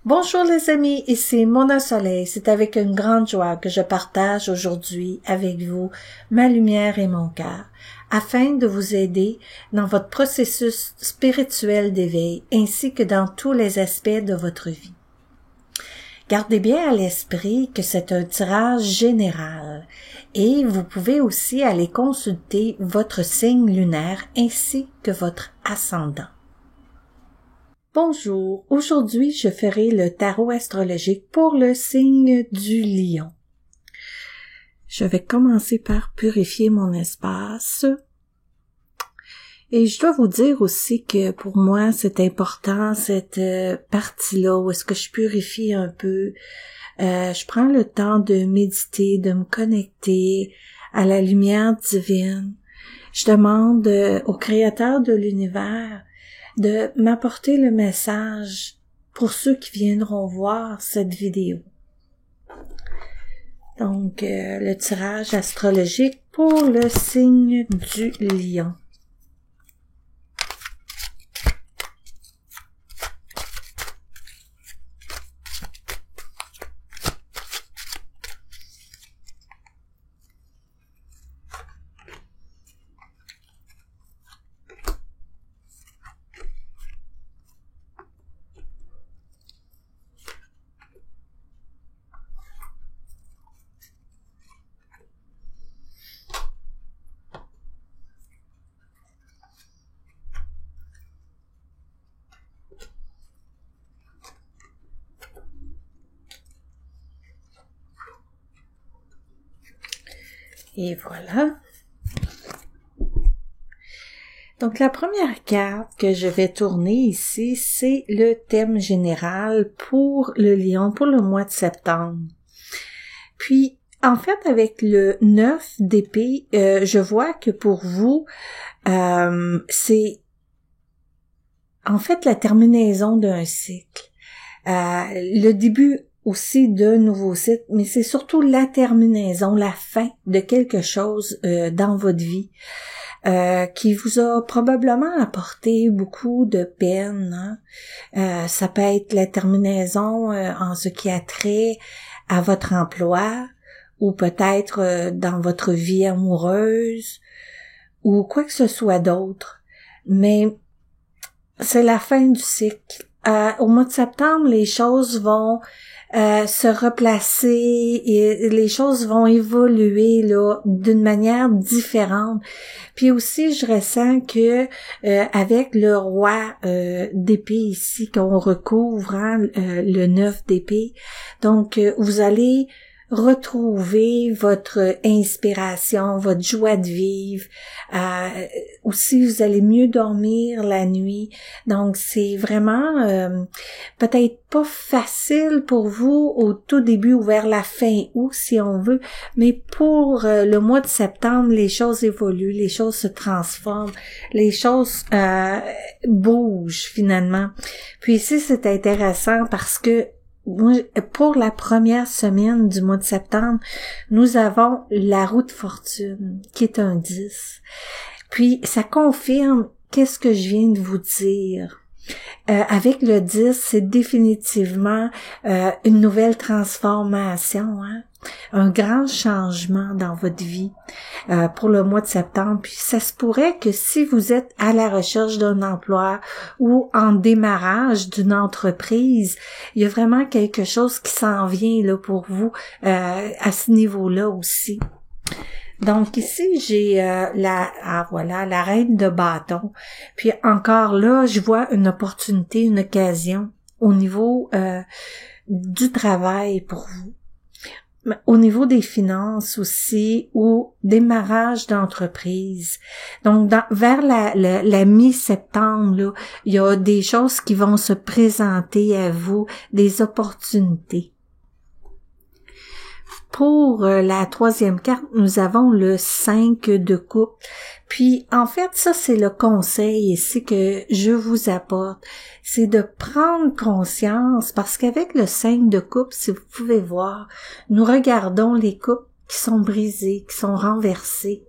Bonjour les amis, ici Mona Soleil. C'est avec une grande joie que je partage aujourd'hui avec vous ma lumière et mon cœur, afin de vous aider dans votre processus spirituel d'éveil ainsi que dans tous les aspects de votre vie. Gardez bien à l'esprit que c'est un tirage général et vous pouvez aussi aller consulter votre signe lunaire ainsi que votre ascendant. Bonjour, aujourd'hui je ferai le tarot astrologique pour le signe du lion. Je vais commencer par purifier mon espace. Et je dois vous dire aussi que pour moi c'est important cette partie-là où est-ce que je purifie un peu. Je prends le temps de méditer, de me connecter à la lumière divine. Je demande au Créateur de l'univers de m'apporter le message pour ceux qui viendront voir cette vidéo. Donc, le tirage astrologique pour le signe du lion. Et voilà. Donc, la première carte que je vais tourner ici, c'est le thème général pour le lion, pour le mois de septembre. Puis, en fait, avec le 9 d'épée, je vois que pour vous, c'est en fait la terminaison d'un cycle. Le début aussi d'un nouveau cycle, mais c'est surtout la terminaison, la fin de quelque chose dans votre vie qui vous a probablement apporté beaucoup de peine. Ça peut être la terminaison en ce qui a trait à votre emploi ou peut-être dans votre vie amoureuse ou quoi que ce soit d'autre. Mais c'est la fin du cycle. Au mois de septembre, les choses vont se replacer et les choses vont évoluer là d'une manière différente. Puis aussi, je ressens que avec le roi d'épée ici qu'on recouvre, le 9 d'épée, donc vous allez retrouver votre inspiration, votre joie de vivre. Aussi, vous allez mieux dormir la nuit. Donc, c'est vraiment peut-être pas facile pour vous au tout début ou vers la fin août, si on veut, mais pour le mois de septembre, les choses évoluent, les choses se transforment, les choses bougent finalement. Puis ici, c'est intéressant parce que pour la première semaine du mois de septembre, nous avons la roue de fortune, qui est un 10. Puis, ça confirme qu'est-ce que je viens de vous dire. Avec le 10, c'est définitivement une nouvelle transformation, un grand changement dans votre vie pour le mois de septembre. Puis ça se pourrait que si vous êtes à la recherche d'un emploi ou en démarrage d'une entreprise, il y a vraiment quelque chose qui s'en vient là pour vous à ce niveau-là aussi. Donc ici, j'ai la reine de bâton. Puis encore là, je vois une opportunité, une occasion au niveau du travail pour vous. Au niveau des finances aussi, ou démarrage d'entreprise. Donc, vers la mi-septembre, là, il y a des choses qui vont se présenter à vous, des opportunités. Pour la troisième carte, nous avons le 5 de coupe. Puis, en fait, ça, c'est le conseil ici que je vous apporte. C'est de prendre conscience, parce qu'avec le 5 de coupe, si vous pouvez voir, nous regardons les coupes qui sont brisées, qui sont renversées.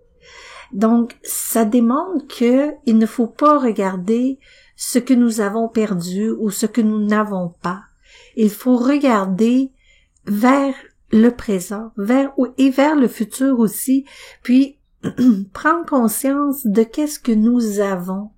Donc, ça démontre que il ne faut pas regarder ce que nous avons perdu ou ce que nous n'avons pas. il faut regarder vers le présent, vers le futur aussi, puis prendre conscience de qu'est-ce que nous avons.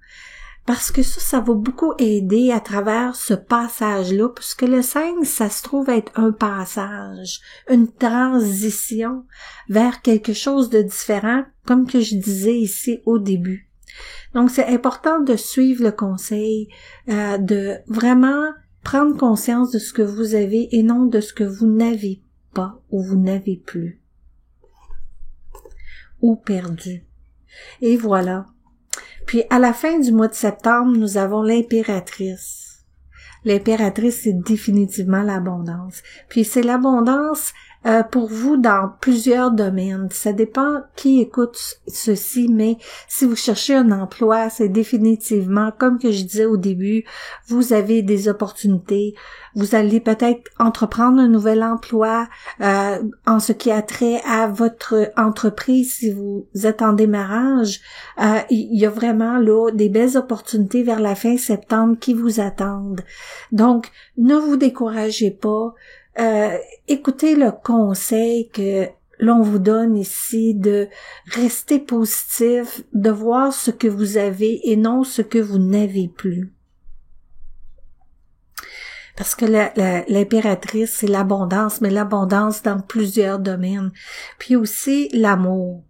Parce que ça va beaucoup aider à travers ce passage-là, puisque le 5, ça se trouve être un passage, une transition vers quelque chose de différent, comme que je disais ici au début. Donc, c'est important de suivre le conseil, de vraiment prendre conscience de ce que vous avez et non de ce que vous n'avez pas ou vous n'avez plus ou perdu. Et voilà. Puis à la fin du mois de septembre, nous avons l'impératrice. L'impératrice, c'est définitivement l'abondance. Puis c'est l'abondance pour vous dans plusieurs domaines. Ça dépend qui écoute ceci, mais si vous cherchez un emploi, c'est définitivement, comme que je disais au début, vous avez des opportunités. Vous allez peut-être entreprendre un nouvel emploi en ce qui a trait à votre entreprise si vous êtes en démarrage. Il y a vraiment là des belles opportunités vers la fin septembre qui vous attendent. Donc, ne vous découragez pas. Écoutez le conseil que l'on vous donne ici de rester positif, de voir ce que vous avez et non ce que vous n'avez plus. Parce que l'impératrice, c'est l'abondance, mais l'abondance dans plusieurs domaines. Puis aussi l'amour.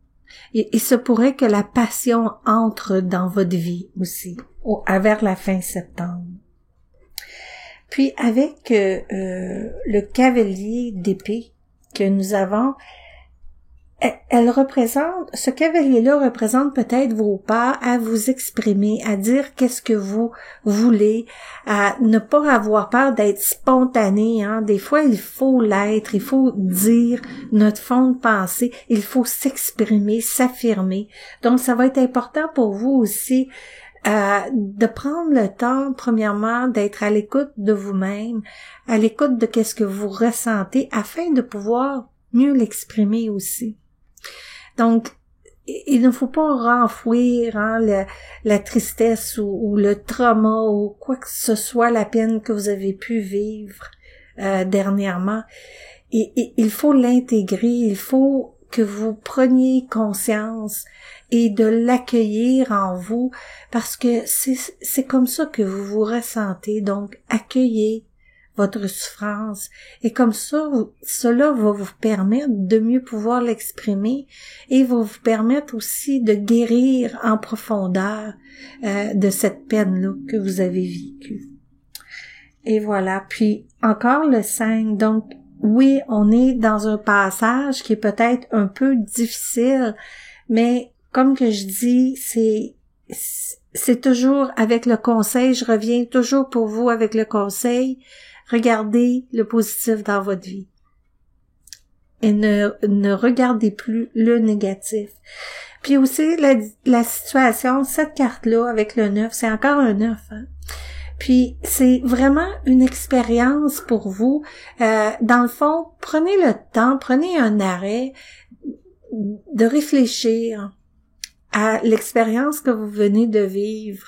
Il se pourrait que la passion entre dans votre vie aussi, vers la fin septembre. Puis avec le cavalier d'épée que nous avons, ce cavalier-là représente peut-être vos parts à vous exprimer, à dire qu'est-ce que vous voulez, à ne pas avoir peur d'être spontané, hein. Des fois, il faut l'être, il faut dire notre fond de pensée, il faut s'exprimer, s'affirmer. Donc, ça va être important pour vous aussi de prendre le temps, premièrement, d'être à l'écoute de vous-même, à l'écoute de qu'est-ce que vous ressentez, afin de pouvoir mieux l'exprimer aussi. Donc, il ne faut pas renfouir la tristesse ou le trauma ou quoi que ce soit, la peine que vous avez pu vivre dernièrement. Et il faut l'intégrer, il faut que vous preniez conscience et de l'accueillir en vous, parce que c'est comme ça que vous vous ressentez. Donc, accueillez votre souffrance, et comme ça, cela va vous permettre de mieux pouvoir l'exprimer et va vous permettre aussi de guérir en profondeur de cette peine-là que vous avez vécue. Et voilà, puis encore le 5, donc oui, on est dans un passage qui est peut-être un peu difficile, mais comme que je dis, c'est toujours avec le conseil, je reviens toujours pour vous avec le conseil, regardez le positif dans votre vie. Et ne regardez plus le négatif. Puis aussi, la situation, cette carte-là, avec le 9, c'est encore un 9, hein. Puis, c'est vraiment une expérience pour vous. Dans le fond, prenez le temps, prenez un arrêt de réfléchir à l'expérience que vous venez de vivre,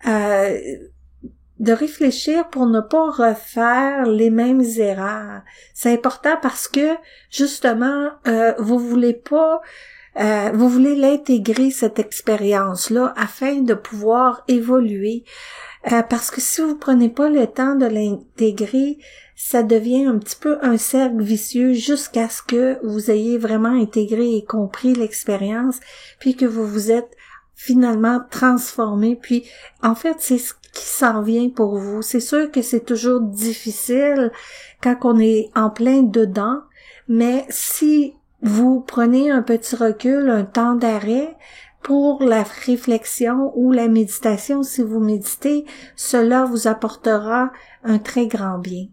de réfléchir pour ne pas refaire les mêmes erreurs. C'est important parce que, justement, vous voulez l'intégrer, cette expérience-là, afin de pouvoir évoluer. Parce que si vous prenez pas le temps de l'intégrer, ça devient un petit peu un cercle vicieux jusqu'à ce que vous ayez vraiment intégré et compris l'expérience, puis que vous vous êtes finalement transformé. Puis, en fait, c'est ce qui s'en vient pour vous. C'est sûr que c'est toujours difficile quand on est en plein dedans, mais si vous prenez un petit recul, un temps d'arrêt, pour la réflexion ou la méditation, si vous méditez, cela vous apportera un très grand bien.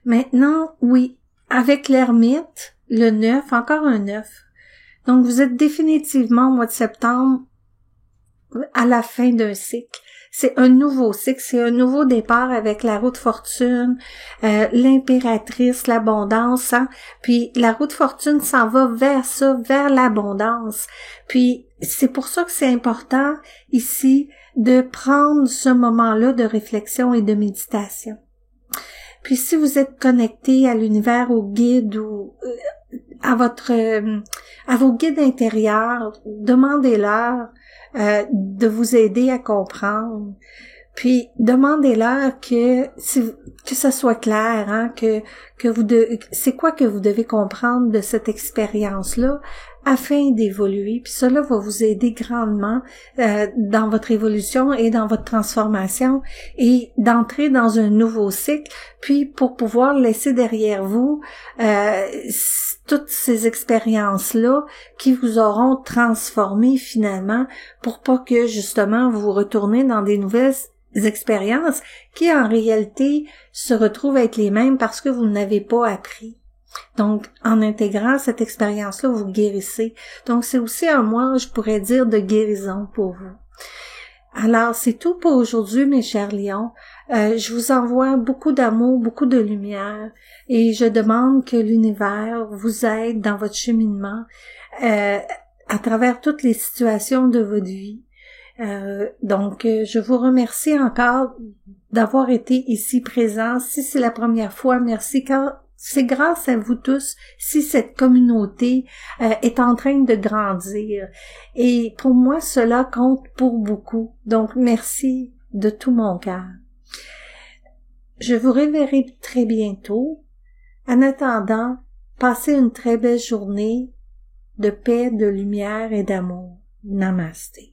Maintenant, oui, avec l'ermite, le 9, encore un 9. Donc, vous êtes définitivement au mois de septembre à la fin d'un cycle. c'est un nouveau cycle, c'est un nouveau départ avec la roue de fortune, l'impératrice, l'abondance, hein? Puis la roue de fortune s'en va vers ça, vers l'abondance. Puis c'est pour ça que c'est important ici de prendre ce moment-là de réflexion et de méditation. Puis si vous êtes connecté à l'univers, au guide ou à vos guides intérieurs, demandez-leur de vous aider à comprendre. Puis demandez-leur que ça soit clair, hein, c'est quoi que vous devez comprendre de cette expérience-là afin d'évoluer. Puis cela va vous aider grandement dans votre évolution et dans votre transformation et d'entrer dans un nouveau cycle, puis pour pouvoir laisser derrière vous toutes ces expériences-là qui vous auront transformé finalement pour pas que justement vous retournez dans des nouvelles expériences qui en réalité se retrouvent à être les mêmes parce que vous n'avez pas appris. Donc, en intégrant cette expérience-là, vous guérissez. Donc, c'est aussi un mois, je pourrais dire, de guérison pour vous. Alors, c'est tout pour aujourd'hui, mes chers lions. Je vous envoie beaucoup d'amour, beaucoup de lumière et je demande que l'univers vous aide dans votre cheminement à travers toutes les situations de votre vie. Donc, je vous remercie encore d'avoir été ici présent. Si c'est la première fois, merci, car c'est grâce à vous tous si cette communauté est en train de grandir. Et pour moi, cela compte pour beaucoup. Donc, merci de tout mon cœur. Je vous reverrai très bientôt. En attendant, passez une très belle journée de paix, de lumière et d'amour. Namasté.